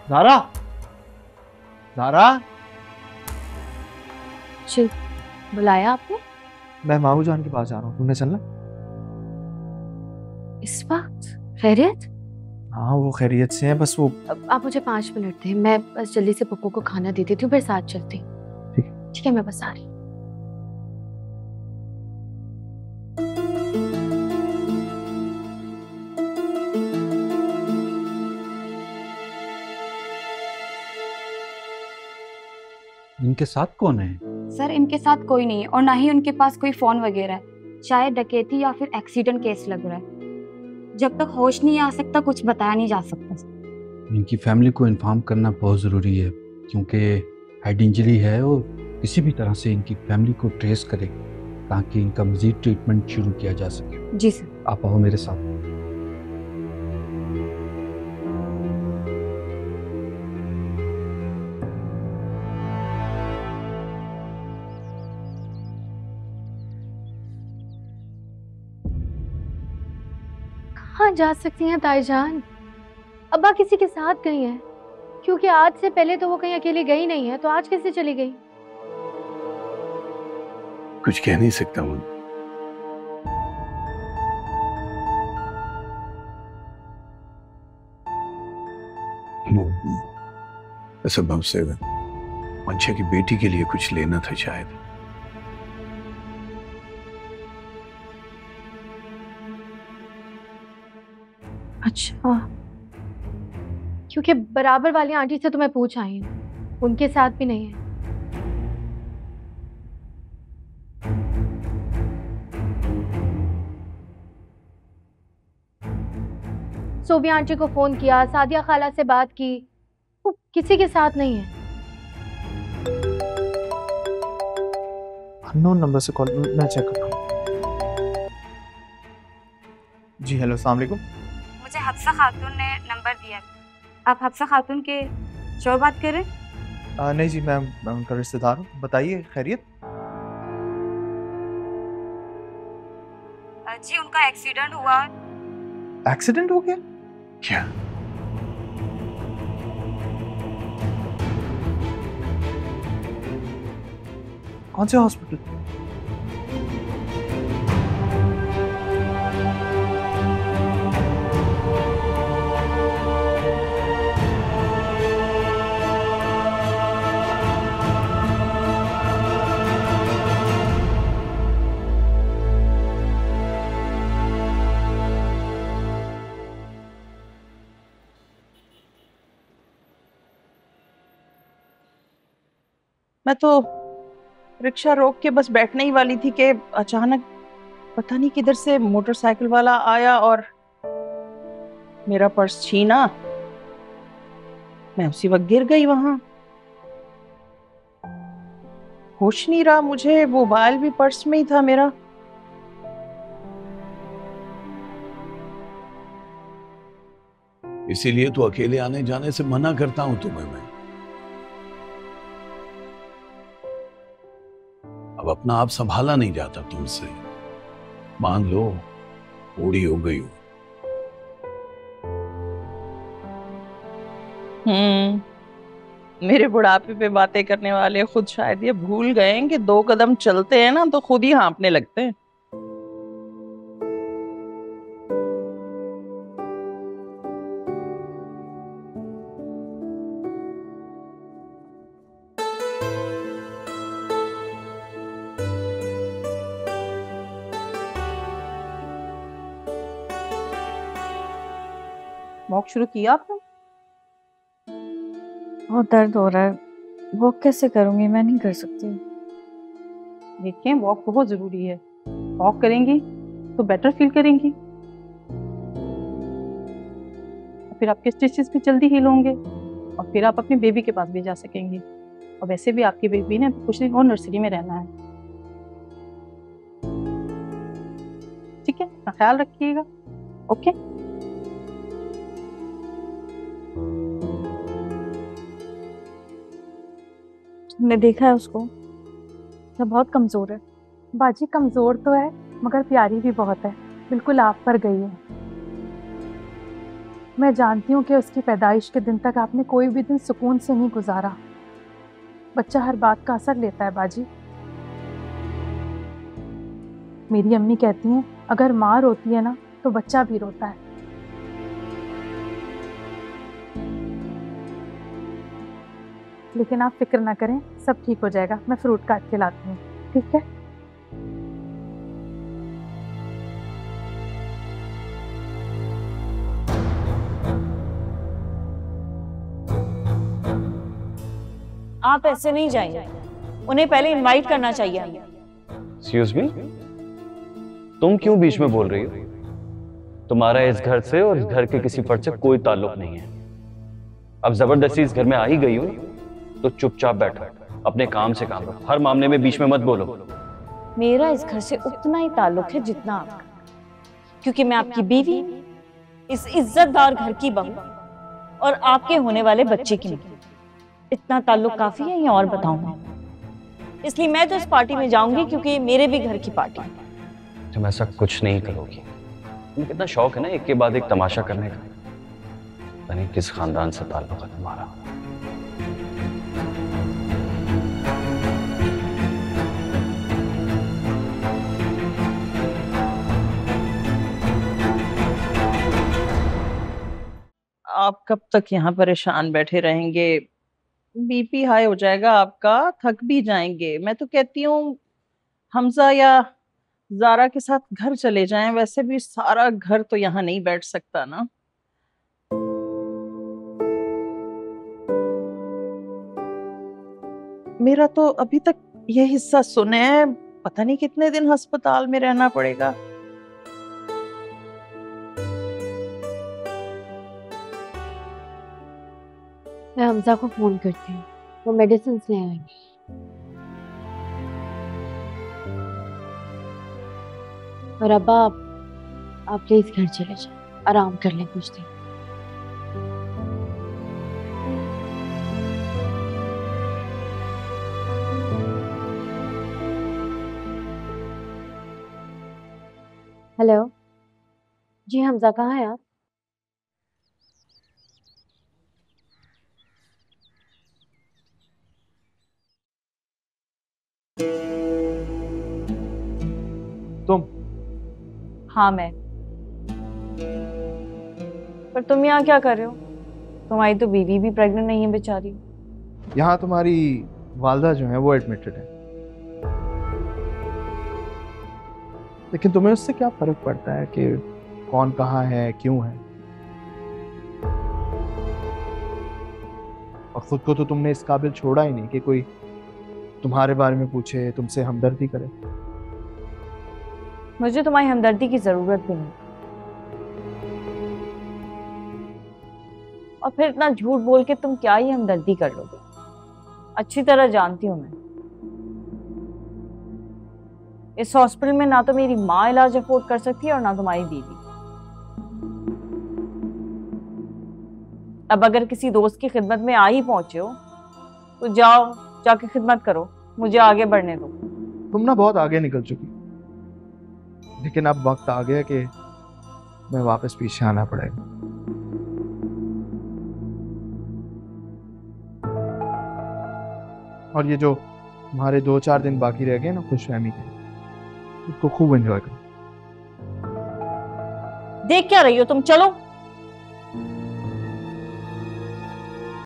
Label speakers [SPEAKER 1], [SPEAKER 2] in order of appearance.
[SPEAKER 1] ज़ारा, ज़ारा।
[SPEAKER 2] जी, बुलाया आपने?
[SPEAKER 1] मैं मामू जान के पास जा रहा हूँ, तुमने चलना?
[SPEAKER 2] इस वक्त? खैरियत?
[SPEAKER 1] हाँ वो खैरियत से है, बस वो।
[SPEAKER 2] अब आप मुझे 5 मिनट दें, मैं बस जल्दी से पप्पू को खाना दे देती हूँ, फिर साथ चलती हूँ।
[SPEAKER 1] ठीक।
[SPEAKER 2] ठीक है, मैं बस आ रही हूँ।
[SPEAKER 3] इनके साथ कौन है?
[SPEAKER 4] सर इनके साथ कोई नहीं है और ना ही उनके पास कोई फोन वगैरह है। शायद डकैती या फिर एक्सीडेंट केस लग रहा है। जब तक होश नहीं आ सकता कुछ बताया नहीं जा सकता।
[SPEAKER 3] इनकी फैमिली को इन्फॉर्म करना बहुत ज़रूरी है, क्योंकि हेड इंजरी है और किसी भी तरह से इनकी फैमिली को ट्रेस करे ताकि इनका मजीद ट्रीटमेंट शुरू किया जा सके।
[SPEAKER 4] जी सर।
[SPEAKER 3] आप आओ मेरे साथ।
[SPEAKER 2] कहाँ जा सकती हैं ताईजान? अब्बा किसी के साथ गई हैं, क्योंकि आज से पहले तो वो कहीं अकेली गई नहीं है, तो आज कैसे चली गई?
[SPEAKER 5] कुछ कह नहीं सकता हूँ। असंभव से मंशा की बेटी के लिए कुछ लेना था शायद।
[SPEAKER 2] अच्छा, क्योंकि बराबर वाली आंटी से तो मैं पूछ आई हूँ, उनके साथ भी नहीं है। सोबिया आंटी को फोन किया, सादिया खाला से बात की, वो किसी के साथ नहीं है।
[SPEAKER 1] अननोन नंबर से कॉल, मैं चेक करता हूँ। जी हेलो, अस्सलाम वालेकुम।
[SPEAKER 4] मुझे हफ्सा खातून ने नंबर दिया। आप हफ्सा खातून के शोर बात कर रहे हैं?
[SPEAKER 1] नहीं जी, मैं उनका रिश्तेदार हूँ। बताइए खैरियत?
[SPEAKER 4] जी उनका एक्सीडेंट हुआ।
[SPEAKER 1] एक्सीडेंट हो गया?
[SPEAKER 5] क्या?
[SPEAKER 1] कौन से हॉस्पिटल?
[SPEAKER 6] मैं तो रिक्शा रोक के बस बैठने ही वाली थी कि अचानक पता नहीं किधर से मोटरसाइकिल वाला आया और मेरा पर्स छीना। मैं उसी वक्त गिर गई वहां। होश नहीं रहा मुझे, मोबाइल भी पर्स में ही था मेरा।
[SPEAKER 5] इसीलिए तो अकेले आने जाने से मना करता हूं तुम्हें मैं। अब अपना आप संभाला नहीं जाता तुमसे। मान लो बूढ़ी हो गई हो।
[SPEAKER 6] मेरे बुढ़ापे पे बातें करने वाले खुद शायद ये भूल गए हैं कि 2 कदम चलते हैं ना तो खुद ही हाँफने लगते हैं। वॉक शुरू किया आपने?
[SPEAKER 4] बहुत दर्द हो रहा है, वॉक कैसे करूंगी? मैं नहीं कर सकती।
[SPEAKER 6] देखिए वॉक बहुत जरूरी है। वॉक करेंगी तो बेटर फील करेंगी, फिर आपके स्टिचेस भी जल्दी हील होंगे और फिर आप अपने बेबी के पास भी जा सकेंगी। और वैसे भी आपकी बेबी ने कुछ दिन और नर्सरी में रहना है। ठीक है, अपना ख्याल रखिएगा। ओके।
[SPEAKER 4] तुमने देखा है उसको? ये बहुत कमजोर है।
[SPEAKER 2] बाजी कमजोर तो है, मगर प्यारी भी बहुत है। बिल्कुल आप पर गई है।
[SPEAKER 7] मैं जानती हूँ कि उसकी पैदाइश के दिन तक आपने कोई भी दिन सुकून से नहीं गुजारा। बच्चा हर बात का असर लेता है बाजी। मेरी अम्मी कहती हैं अगर माँ रोती है ना तो बच्चा भी रोता है। लेकिन आप फिक्र ना करें, सब ठीक हो जाएगा। मैं फ्रूट काट के लाती हूँ, ठीक है?
[SPEAKER 6] आप ऐसे नहीं जाइए, उन्हें पहले इनवाइट करना चाहिए।
[SPEAKER 8] एक्सक्यूज मी, तुम क्यों बीच में बोल रही हो? तुम्हारा इस घर से और इस घर के किसी फर्द से कोई ताल्लुक नहीं है। अब जबरदस्ती इस घर में आ ही गई हो तो चुपचाप बैठो, अपने काम से काम रखो, हर मामले में बीच में मत बोलो।
[SPEAKER 6] मेरा इस घर से उतना ही ताल्लुक है जितना आपका, क्योंकि मैं आपकी बीवी, इस इज्जतदार घर की बहू और आपके होने वाले बच्चे की मां। इतना ताल्लुक काफी है या और बताऊं? इसलिए मैं तो इस पार्टी में जाऊंगी क्योंकि ये मेरे भी घर की पार्टी है।
[SPEAKER 8] तुम ऐसा कुछ नहीं करोगी। तुम्हें कितना शौक है ना एक के बाद एक तमाशा करने का। पता नहीं किस खानदान से ताल्लुक है तुम्हारा।
[SPEAKER 6] आप कब तक यहाँ परेशान बैठे रहेंगे? बीपी हाई हो जाएगा आपका, थक भी जाएंगे। मैं तो कहती हूँ हमजा या जारा के साथ घर चले जाएं। वैसे भी सारा घर तो यहाँ नहीं बैठ सकता ना। मेरा तो अभी तक ये हिस्सा सुने हैं, पता नहीं कितने दिन अस्पताल में रहना पड़ेगा।
[SPEAKER 2] मैं हमजा को फोन करती हूँ, वो मेडिसिन ले आएंगे। और अब्बा आप प्लीज घर चले जाएं, आराम कर लें कुछ दिन। हेलो जी, हमजा कहाँ है आप?
[SPEAKER 1] तुम?
[SPEAKER 6] हाँ मैं। पर तुम यहाँ क्या कर रहे हो? तुम्हारी तो बीवी भी प्रेग्नेंट नहीं है बेचारी।
[SPEAKER 1] यहाँ तुम्हारी वालदा जो है वो एडमिटेड है, लेकिन तुम्हें उससे क्या फर्क पड़ता है कि कौन कहाँ है, क्यों है? और खुद को तो तुमने इस काबिल छोड़ा ही नहीं कि कोई तुम्हारे बारे में पूछे, तुमसे हमदर्दी करे।
[SPEAKER 6] मुझे तुम्हारी हमदर्दी की जरूरत भी नहीं। और फिर इतना झूठ बोल के तुम क्या ही हमदर्दी कर लोगे? अच्छी तरह जानती हूँ मैं, इस हॉस्पिटल में ना तो मेरी माँ इलाज अफोर्ड कर सकती है और ना तुम्हारी बीवी। अब अगर किसी दोस्त की खिदमत में आ ही पहुंचे हो तो जाओ, जाके खिदमत करो, मुझे आगे बढ़ने दो।
[SPEAKER 1] तुम ना बहुत आगे निकल चुकी, लेकिन अब वक्त आ गया कि मैं वापस पीछे आना पड़ेगा। और ये जो तुम्हारे 2-4 दिन बाकी रह गए ना खुशफहमी के, उसको खूब एंजॉय करो।
[SPEAKER 6] देख क्या रही हो तुम? चलो।